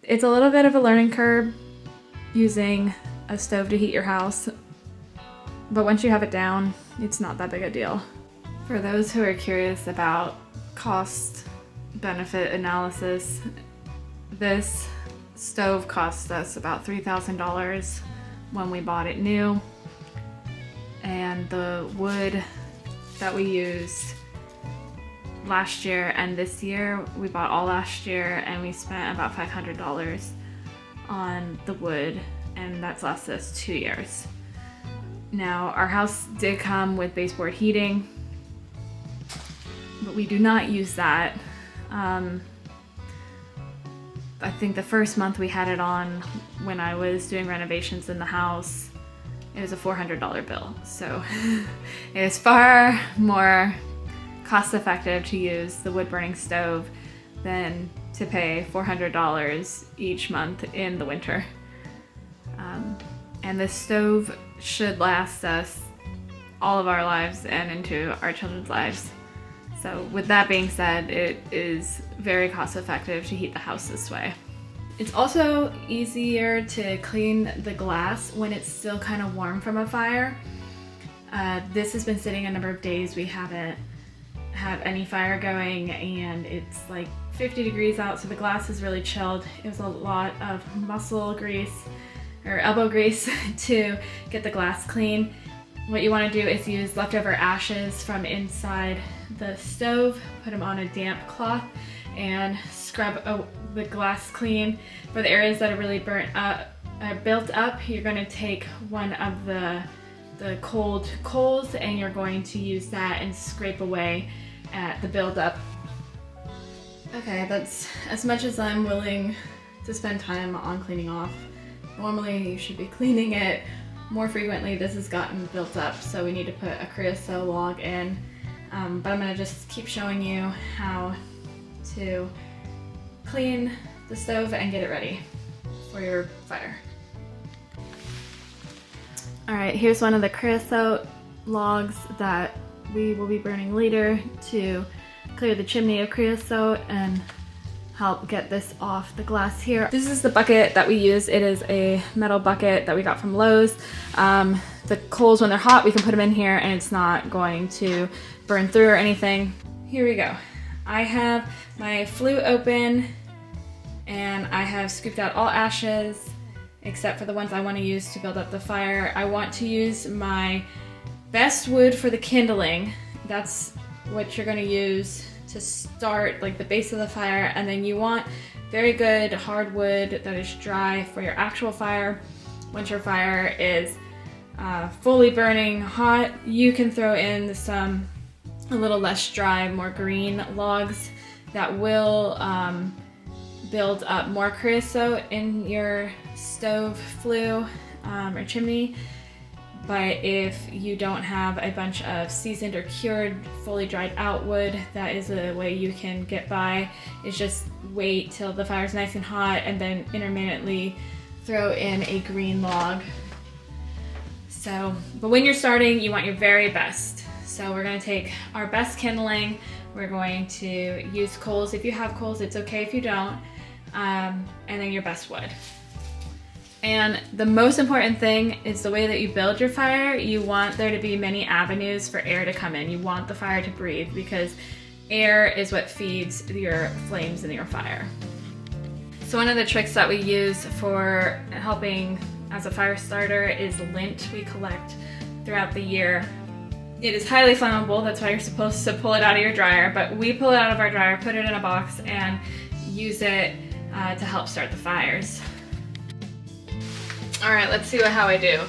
It's a little bit of a learning curve using a stove to heat your house, but once you have it down, it's not that big a deal. For those who are curious about cost benefit analysis, this stove cost us about $3,000 when we bought it new, and the wood that we used last year and this year, we bought all last year, and we spent about $500 on the wood, and that's lasted us 2 years. Now, our house did come with baseboard heating, but we do not use that. I think the first month we had it on when I was doing renovations in the house, it was a $400 bill. So it is far more cost effective to use the wood burning stove than to pay $400 each month in the winter. And this stove should last us all of our lives and into our children's lives. So with that being said, it is very cost effective to heat the house this way. It's also easier to clean the glass when it's still kind of warm from a fire. This has been sitting a number of days. We haven't had any fire going, and it's like 50 degrees out, so the glass is really chilled. It was a lot of muscle grease or elbow grease to get the glass clean. What you want to do is use leftover ashes from inside the stove, put them on a damp cloth, and scrub the glass clean. For the areas that are really built up, you're going to take one of the cold coals, and you're going to use that and scrape away at the buildup. Okay, that's as much as I'm willing to spend time on cleaning off. Normally you should be cleaning it more frequently. This has gotten built up, so we need to put a creosote log in. But I'm going to just keep showing you how to clean the stove and get it ready for your fire. Alright, here's one of the creosote logs that we will be burning later to clear the chimney of creosote and help get this off the glass here. This is the bucket that we use. It is a metal bucket that we got from Lowe's. The coals, when they're hot, we can put them in here and it's not going to burn through or anything. Here we go. I have my flue open and I have scooped out all ashes except for the ones I want to use to build up the fire. I want to use my best wood for the kindling. That's what you're going to use to start like the base of the fire, and then you want very good hardwood that is dry for your actual fire. Once your fire is fully burning hot, you can throw in a little less dry, more green logs that will build up more creosote in your stove flue or chimney. But if you don't have a bunch of seasoned or cured, fully dried out wood, that is a way you can get by, is just wait till the fire's nice and hot and then intermittently throw in a green log. But when you're starting, you want your very best. So we're going to take our best kindling. We're going to use coals. If you have coals, it's okay if you don't. And then your best wood. And the most important thing is the way that you build your fire. You want there to be many avenues for air to come in. You want the fire to breathe because air is what feeds your flames in your fire. So one of the tricks that we use for helping as a fire starter is lint we collect throughout the year. It is highly flammable, that's why you're supposed to pull it out of your dryer, but we pull it out of our dryer, put it in a box, and use it to help start the fires. Alright, let's see how I do.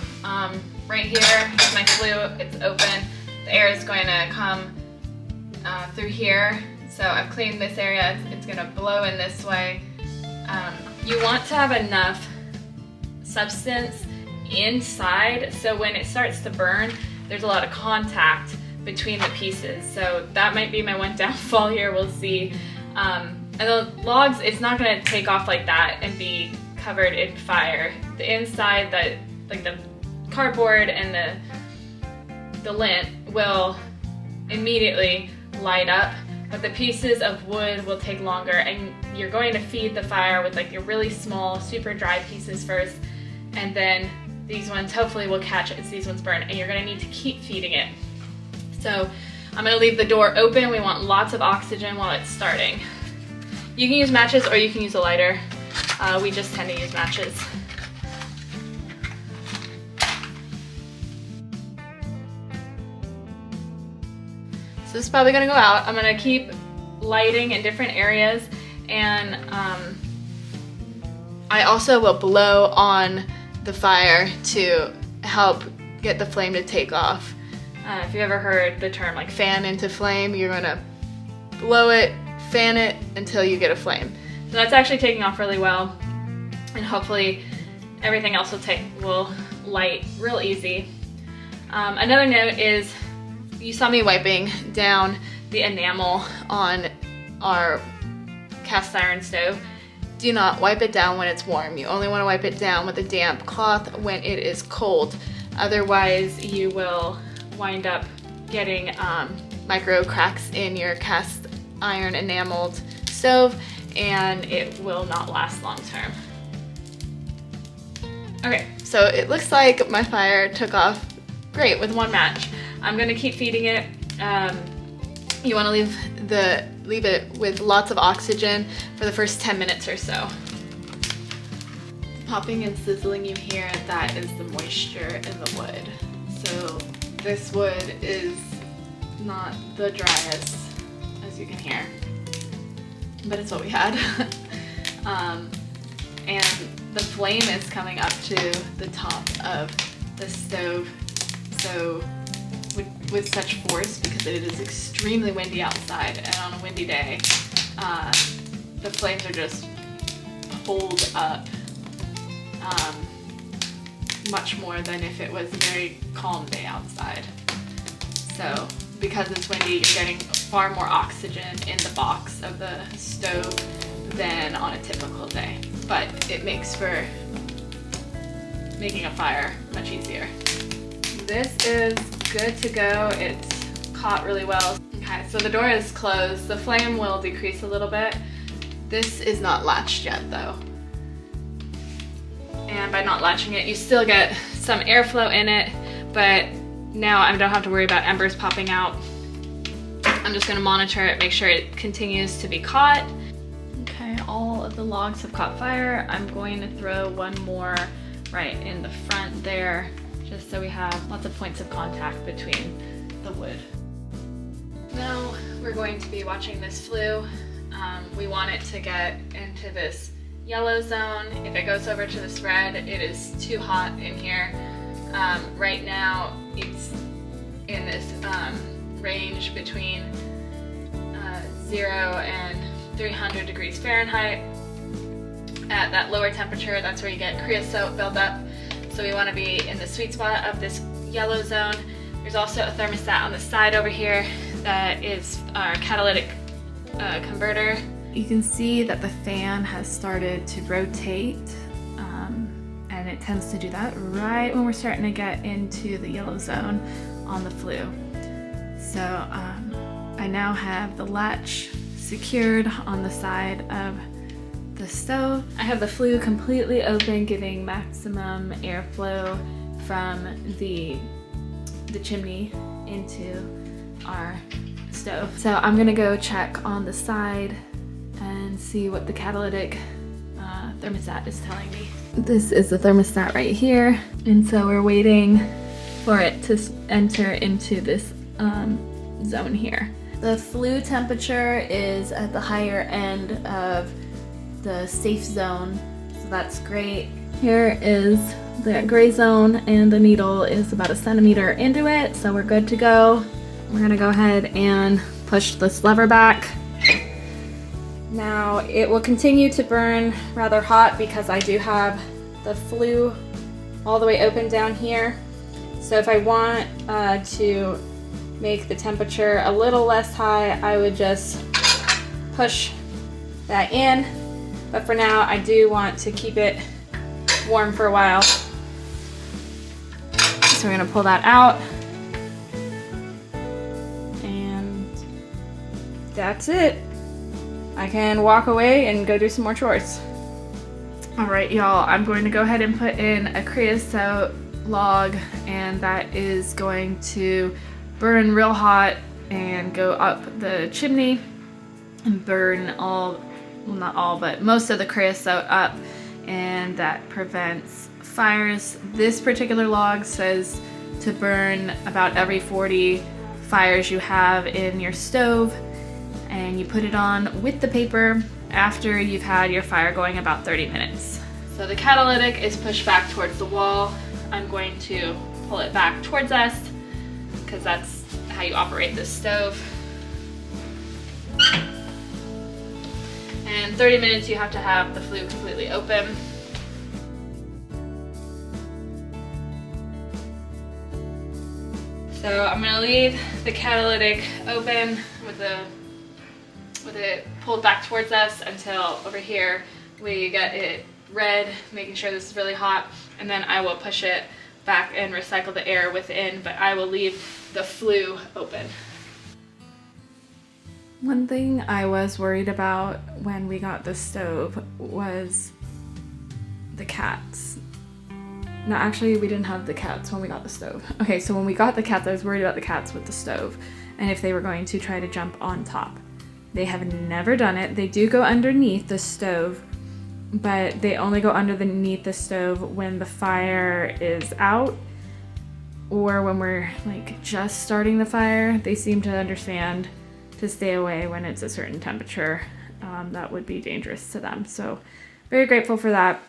Right here is my flue, it's open. The air is going to come through here. So I've cleaned this area, it's going to blow in this way. You want to have enough substance inside so when it starts to burn, there's a lot of contact between the pieces. So that might be my one downfall here, we'll see. And the logs, it's not going to take off like that and be covered in fire. The inside, like the cardboard and the lint will immediately light up, but the pieces of wood will take longer, and you're going to feed the fire with like your really small, super dry pieces first, and then these ones hopefully will catch as these ones burn, and you're gonna need to keep feeding it. So I'm gonna leave the door open. We want lots of oxygen while it's starting. You can use matches or you can use a lighter. We just tend to use matches. So this is probably gonna go out. I'm gonna keep lighting in different areas, and I also will blow on the fire to help get the flame to take off. If you've ever heard the term like fan into flame, you're gonna blow it, fan it until you get a flame. So that's actually taking off really well, and hopefully everything else will light real easy. Another note is, you saw me wiping down the enamel on our cast iron stove. Do not wipe it down when it's warm. You only want to wipe it down with a damp cloth when it is cold. Otherwise, you will wind up getting micro cracks in your cast iron enameled stove, and it will not last long term. Okay, so it looks like my fire took off great with one match. I'm gonna keep feeding it. You wanna leave it with lots of oxygen for the first 10 minutes or so. The popping and sizzling you hear, that is the moisture in the wood. So this wood is not the driest, as you can hear, but it's what we had. And the flame is coming up to the top of the stove, so with such force, because it is extremely windy outside, and on a windy day, the flames are just pulled up much more than if it was a very calm day outside. So because it's windy, you're getting far more oxygen in the box of the stove than on a typical day, but it makes for making a fire much easier. This is good to go. It's caught really well. Okay, so the door is closed. The flame will decrease a little bit. This is not latched yet though. And by not latching it, you still get some airflow in it, but now I don't have to worry about embers popping out. I'm just gonna monitor it, make sure it continues to be caught. Okay, all of the logs have caught fire. I'm going to throw one more right in the front there, just so we have lots of points of contact between the wood. Now we're going to be watching this flue. We want it to get into this yellow zone. If it goes over to this red, it is too hot in here. Right now it's in this range between 0 and 300 degrees Fahrenheit. At that lower temperature, that's where you get creosote buildup. So we want to be in the sweet spot of this yellow zone. There's also a thermostat on the side over here that is our catalytic converter. You can see that the fan has started to rotate, and it tends to do that right when we're starting to get into the yellow zone on the flue. So I now have the latch secured on the side of the stove. I have the flue completely open, giving maximum airflow from the chimney into our stove. So I'm gonna go check on the side and see what the catalytic thermostat is telling me. This is the thermostat right here, and so we're waiting for it to enter into this zone here. The flue temperature is at the higher end of the safe zone, so that's great. Here is the gray zone, and the needle is about 1 centimeter into it, so we're good to go. We're gonna go ahead and push this lever back. Now it will continue to burn rather hot because I do have the flue all the way open down here. So if I want to make the temperature a little less high, I would just push that in. But for now, I do want to keep it warm for a while. So we're gonna pull that out. And that's it. I can walk away and go do some more chores. Alright y'all, I'm going to go ahead and put in a creosote log, and that is going to burn real hot and go up the chimney and burn all, well not all, but most of the creosote up, and that prevents fires. This particular log says to burn about every 40 fires you have in your stove, and you put it on with the paper after you've had your fire going about 30 minutes. So the catalytic is pushed back towards the wall. I'm going to pull it back towards us because that's how you operate this stove. And 30 minutes you have to have the flue completely open. So I'm going to leave the catalytic open with it pulled back towards us until over here we get it red, making sure this is really hot, and then I will push it back and recycle the air within, but I will leave the flue open. One thing I was worried about when we got the stove was the cats. No, actually we didn't have the cats when we got the stove. Okay, so when we got the cats, I was worried about the cats with the stove and if they were going to try to jump on top. They have never done it. They do go underneath the stove, but they only go underneath the stove when the fire is out or when we're like just starting the fire. They seem to understand to stay away when it's a certain temperature that would be dangerous to them. So very grateful for that.